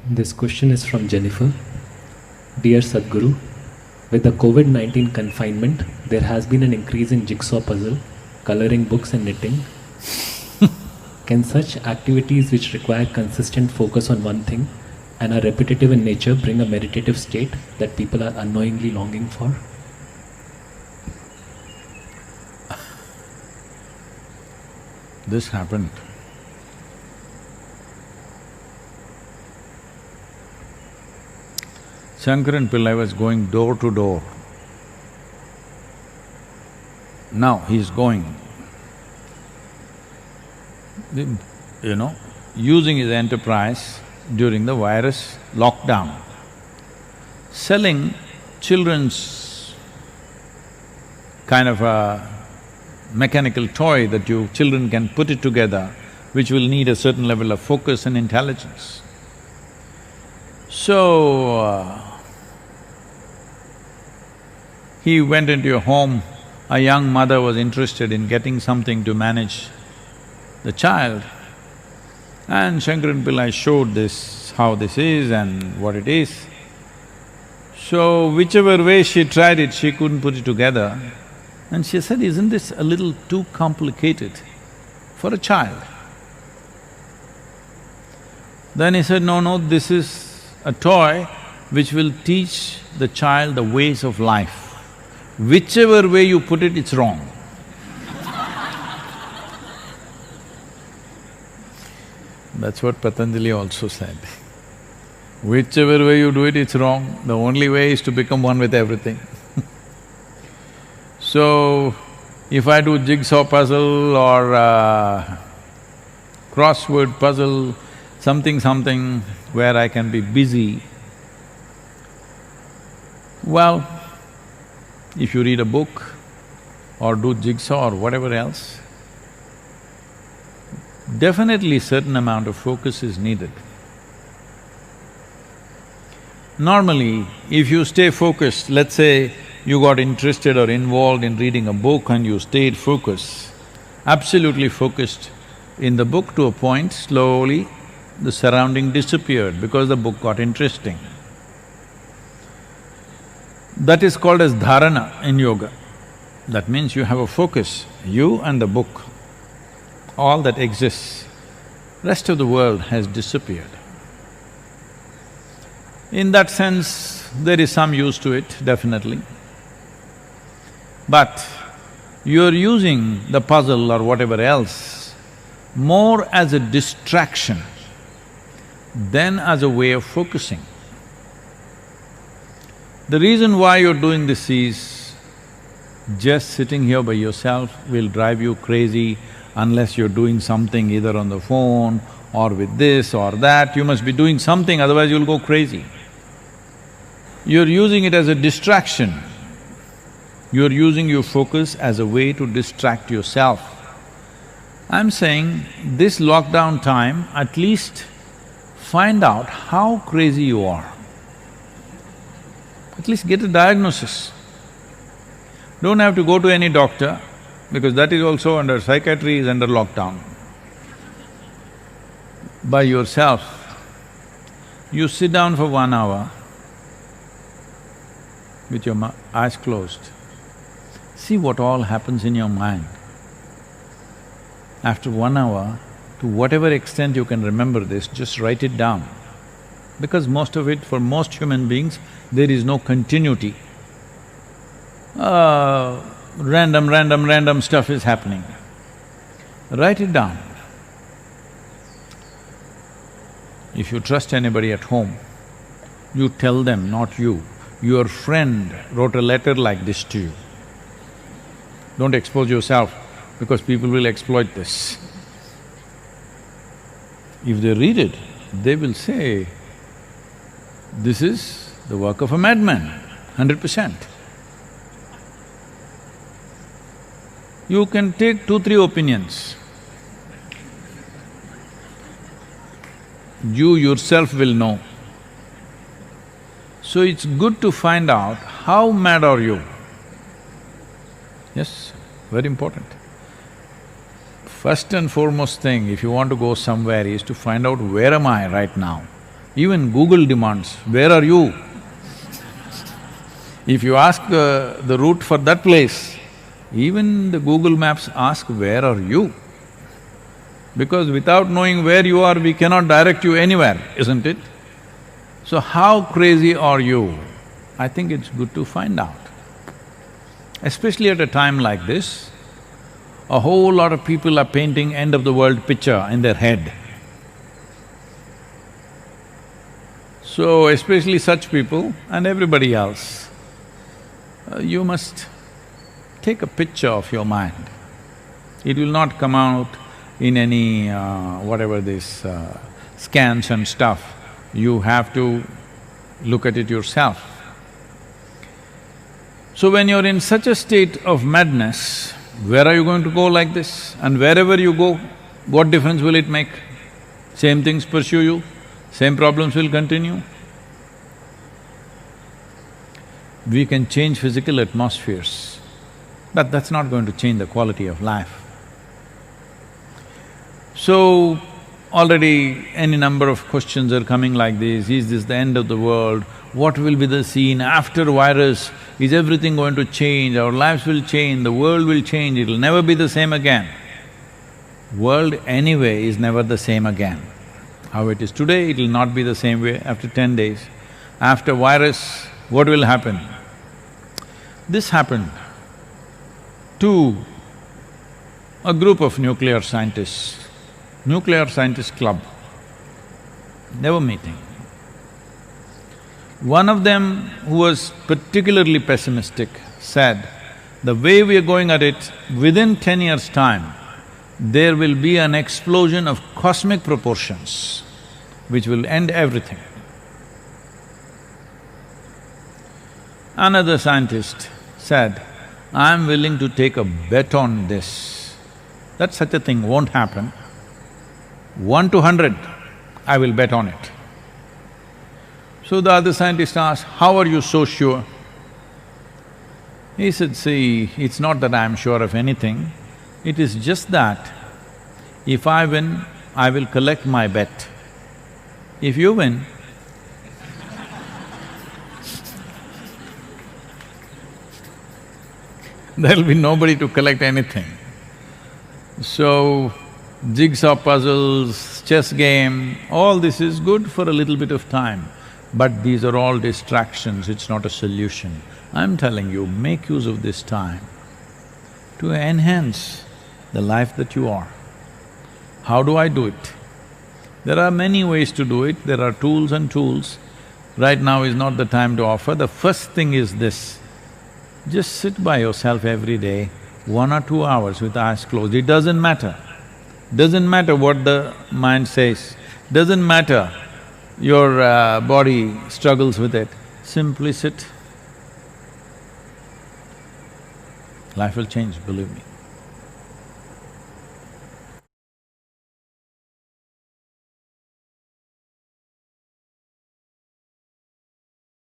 This question is from Jennifer. Dear Sadhguru, with the COVID-19 confinement, there has been an increase in jigsaw puzzle, coloring books and knitting. Can such activities which require consistent focus on one thing and are repetitive in nature bring a meditative state that people are unknowingly longing for? This happened. Shankaran Pillai was going door to door. Now he's going, using his enterprise during the virus lockdown, selling children's kind of a mechanical toy that children can put it together, which will need a certain level of focus and intelligence. So, he went into a home, a young mother was interested in getting something to manage the child, and Shankaran Pillai showed this, how this is and what it is. So, whichever way she tried it, she couldn't put it together. And she said, isn't this a little too complicated for a child? Then he said, no, this is a toy which will teach the child the ways of life. Whichever way you put it, it's wrong. That's what Patanjali also said. Whichever way you do it, it's wrong. The only way is to become one with everything. So, if I do jigsaw puzzle or crossword puzzle, something where I can be busy, well, if you read a book or do jigsaw or whatever else, definitely certain amount of focus is needed. Normally, if you stay focused, let's say you got interested or involved in reading a book and you stayed focused, absolutely focused in the book to a point, slowly the surrounding disappeared because the book got interesting. That is called as dharana in yoga. That means you have a focus, you and the book, all that exists. Rest of the world has disappeared. In that sense, there is some use to it, definitely. But you're using the puzzle or whatever else more as a distraction than as a way of focusing. The reason why you're doing this is, just sitting here by yourself will drive you crazy unless you're doing something either on the phone or with this or that. You must be doing something, otherwise you'll go crazy. You're using it as a distraction. You're using your focus as a way to distract yourself. I'm saying, this lockdown time, at least find out how crazy you are. At least get a diagnosis. Don't have to go to any doctor, because that is also under… psychiatry is under lockdown. By yourself, you sit down for 1 hour with your eyes closed. See what all happens in your mind. After 1 hour, to whatever extent you can remember this, just write it down. Because most of it, for most human beings, there is no continuity. Random stuff is happening. Write it down. If you trust anybody at home, you tell them, not you. Your friend wrote a letter like this to you. Don't expose yourself, because people will exploit this. If they read it, they will say, this is the work of a madman, 100%. You can take 2-3 opinions. You yourself will know. So it's good to find out how mad are you. Yes, very important. First and foremost thing, if you want to go somewhere, is to find out where am I right now. Even Google demands, where are you? If you ask the route for that place, even the Google Maps ask, where are you? Because without knowing where you are, we cannot direct you anywhere, isn't it? So how crazy are you? I think it's good to find out. Especially at a time like this, a whole lot of people are painting end of the world picture in their head. So especially such people and everybody else, you must take a picture of your mind. It will not come out in any scans and stuff. You have to look at it yourself. So when you're in such a state of madness, where are you going to go like this? And wherever you go, what difference will it make? Same things pursue you, same problems will continue. We can change physical atmospheres, but that's not going to change the quality of life. So, already any number of questions are coming like this, is this the end of the world? What will be the scene after virus? Is everything going to change? Our lives will change, the world will change, it'll never be the same again. World anyway is never the same again. How it is today, it'll not be the same way after 10 days. After virus, what will happen? This happened to a group of nuclear scientist club. They were meeting. One of them, who was particularly pessimistic, said, the way we are going at it, within 10 years' time, there will be an explosion of cosmic proportions which will end everything. Another scientist said, I am willing to take a bet on this, that such a thing won't happen. 1 to 100, I will bet on it. So the other scientist asked, how are you so sure? He said, see, it's not that I am sure of anything, it is just that if I win, I will collect my bet. If you win, there'll be nobody to collect anything. So, jigsaw puzzles, chess game, all this is good for a little bit of time, but these are all distractions, it's not a solution. I'm telling you, make use of this time to enhance the life that you are. How do I do it? There are many ways to do it, there are tools and tools. Right now is not the time to offer. The first thing is this, just sit by yourself every day, 1 or 2 hours with eyes closed. It doesn't matter. Doesn't matter what the mind says, doesn't matter your body struggles with it, simply sit. Life will change, believe me.